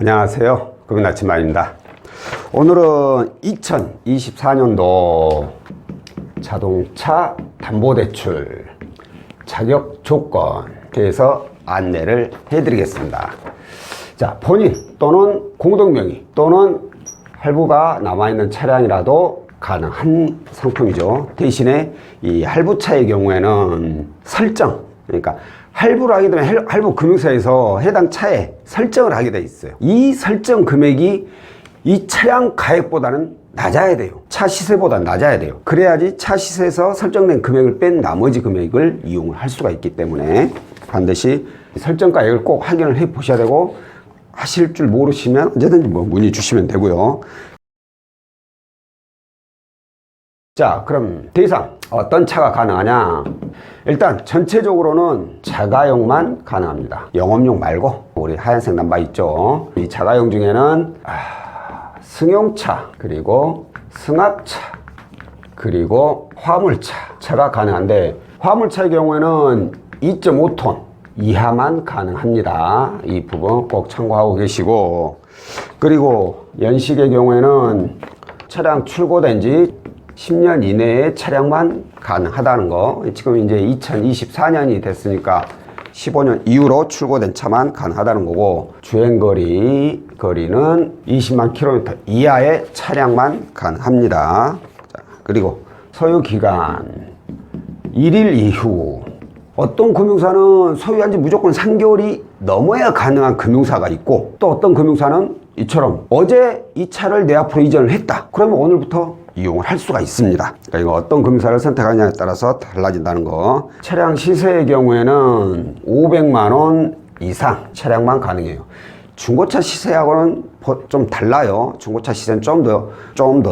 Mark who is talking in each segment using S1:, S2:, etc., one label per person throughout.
S1: 안녕하세요. 금융나침반입니다. 오늘은 2024년도 자동차 담보대출 자격 조건에 대해서 안내를 해드리겠습니다. 자, 본인 또는 공동명의 또는 할부가 남아있는 차량이라도 가능한 상품이죠. 대신에 이 할부차의 경우에는 설정, 그러니까 할부를 하게 되면 할부 금융사에서 해당 차에 설정을 하게 돼 있어요. 이 설정 금액이 이 차량 가액보다는 낮아야 돼요. 차 시세보다 낮아야 돼요. 그래야지 차 시세에서 설정된 금액을 뺀 나머지 금액을 이용을 할 수가 있기 때문에 반드시 설정 가액을 꼭 확인을 해 보셔야 되고, 하실 줄 모르시면 언제든지 문의 주시면 되고요. 자, 그럼 더 이상 어떤 차가 가능하냐? 일단 전체적으로는 자가용만 가능합니다. 영업용 말고 우리 하얀색 남바 있죠? 이 자가용 중에는 승용차, 그리고 승합차, 그리고 화물차가 가능한데, 화물차의 경우에는 2.5톤 이하만 가능합니다. 이 부분 꼭 참고하고 계시고, 그리고 연식의 경우에는 차량 출고된 지 10년 이내의 차량만 가능하다는 거. 지금 이제 2024년이 됐으니까 15년 이후로 출고된 차만 가능하다는 거고, 주행거리는 20만 킬로미터 이하의 차량만 가능합니다. 자, 그리고 소유기간 1일 이후. 어떤 금융사는 소유한 지 무조건 3개월이 넘어야 가능한 금융사가 있고, 또 어떤 금융사는 이처럼 어제 이 차를 내 앞으로 이전을 했다. 그러면 오늘부터 이용을 할 수가 있습니다. 그러니까 이거 어떤 금융사를 선택하느냐에 따라서 달라진다는 거. 차량 시세의 경우에는 500만 원 이상 차량만 가능해요. 중고차 시세하고는 좀 달라요. 중고차 시세는 좀 더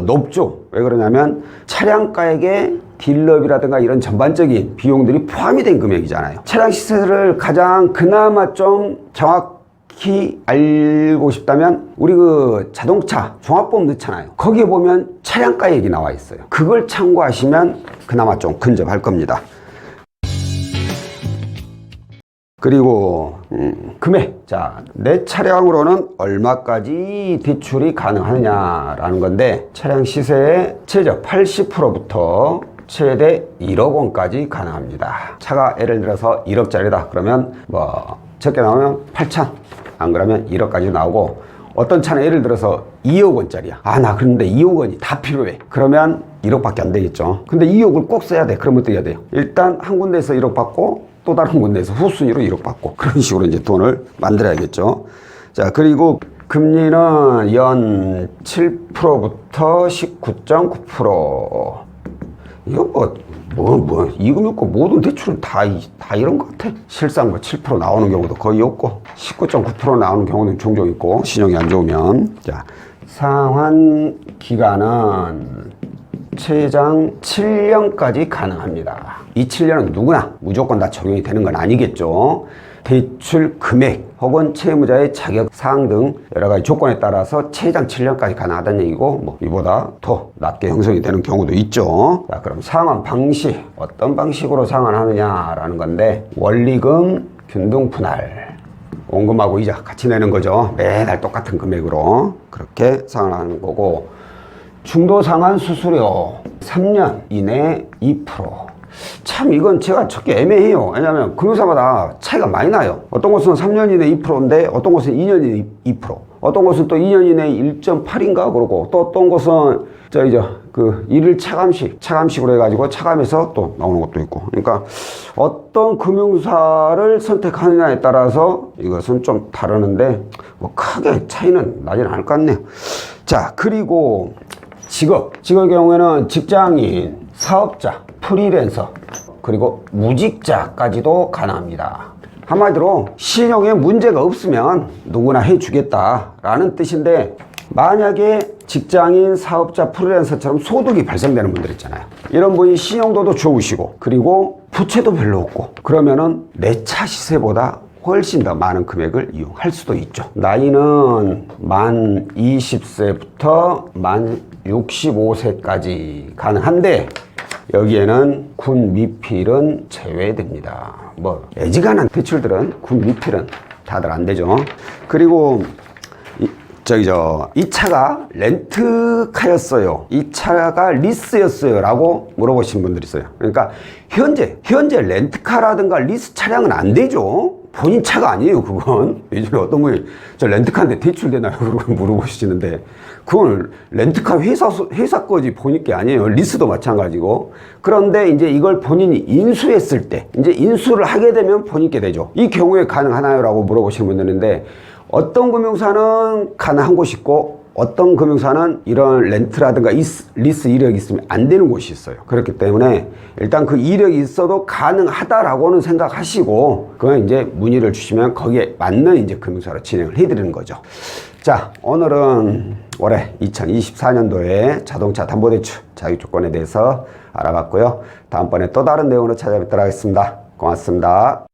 S1: 높죠. 왜 그러냐면 차량가액에 딜러비라든가 이런 전반적인 비용들이 포함이 된 금액이잖아요. 차량 시세를 가장 그나마 좀 정확히 알고 싶다면, 우리 그 자동차 종합보험 넣잖아요. 거기에 보면 차량가액이 나와 있어요. 그걸 참고하시면 그나마 좀 근접할 겁니다. 그리고 금액. 자, 내 차량으로는 얼마까지 대출이 가능하느냐라는 건데, 차량 시세의 최저 80%부터 최대 1억 원까지 가능합니다. 차가 예를 들어서 1억짜리다 그러면 적게 나오면 8천, 안 그러면 1억까지 나오고, 어떤 차는 예를 들어서 2억 원짜리야. 나 그런데 2억 원이 다 필요해. 그러면 1억밖에 안 되겠죠. 근데 2억을 꼭 써야 돼. 그러면 어떻게 해야 돼요? 일단 한 군데에서 1억 받고, 또 다른 군데에서 후순위로 1억 받고, 그런 식으로 이제 돈을 만들어야겠죠. 자, 그리고 금리는 연 7%부터 19.9%. 이거 이거 믿고 모든 대출은 다 이런 것 같아. 실상 7% 나오는 경우도 거의 없고, 19.9% 나오는 경우는 종종 있고, 신용이 안 좋으면. 자, 상환 기간은 최장 7년까지 가능합니다. 이 7년은 누구나 무조건 다 적용이 되는 건 아니겠죠. 대출 금액 혹은 채무자의 자격 사항 등 여러 가지 조건에 따라서 최장 7년까지 가능하다는 얘기고, 이보다 더 낮게 형성이 되는 경우도 있죠. 자, 그럼 상환 방식, 어떤 방식으로 상환하느냐라는 건데, 원리금, 균등 분할, 원금하고 이자 같이 내는 거죠. 매달 똑같은 금액으로 그렇게 상환하는 거고, 중도 상환 수수료 3년 이내 2%. 참 이건 제가 찾기 애매해요. 왜냐하면 금융사마다 차이가 많이 나요. 어떤 곳은 3년 이내 2%인데 어떤 곳은 2년 이내 2%, 어떤 곳은 또 2년 이내 1.8인가 그러고, 또 어떤 곳은 일일 차감식으로 해가지고 차감해서 또 나오는 것도 있고. 그러니까 어떤 금융사를 선택하느냐에 따라서 이것은 좀 다르는데, 크게 차이는 나지는 않을 것 같네요. 자, 그리고 직업의 경우에는 직장인, 사업자, 프리랜서, 그리고 무직자까지도 가능합니다. 한마디로 신용에 문제가 없으면 누구나 해주겠다라는 뜻인데, 만약에 직장인, 사업자, 프리랜서처럼 소득이 발생되는 분들 있잖아요. 이런 분이 신용도도 좋으시고, 그리고 부채도 별로 없고, 그러면은 내 차 시세보다 훨씬 더 많은 금액을 이용할 수도 있죠. 나이는 만 20세부터 만 65세까지 가능한데, 여기에는 군 미필은 제외됩니다. 애지간한 대출들은 군 미필은 다들 안 되죠. 그리고 이 이 차가 렌트카였어요, 이 차가 리스였어요 라고 물어보시는 분들이 있어요. 그러니까 현재 렌트카라든가 리스 차량은 안 되죠. 본인 차가 아니에요. 그건 예전에 어떤 분이 저 렌트카인데 대출되나요? 그러고 물어보시는데, 그건 렌트카 회사 거지 본인 게 아니에요. 리스도 마찬가지고. 그런데 이제 이걸 본인이 인수했을 때, 이제 인수를 하게 되면 본인께 되죠. 이 경우에 가능하나요? 라고 물어보시는 분들인데, 어떤 금융사는 가능한 곳이 있고 어떤 금융사는 이런 렌트라든가 리스 이력이 있으면 안 되는 곳이 있어요. 그렇기 때문에 일단 그 이력이 있어도 가능하다라고는 생각하시고, 그건 이제 문의를 주시면 거기에 맞는 이제 금융사로 진행을 해드리는 거죠. 자, 오늘은 올해 2024년도에 자동차 담보대출 자격 조건에 대해서 알아봤고요. 다음번에 또 다른 내용으로 찾아뵙도록 하겠습니다. 고맙습니다.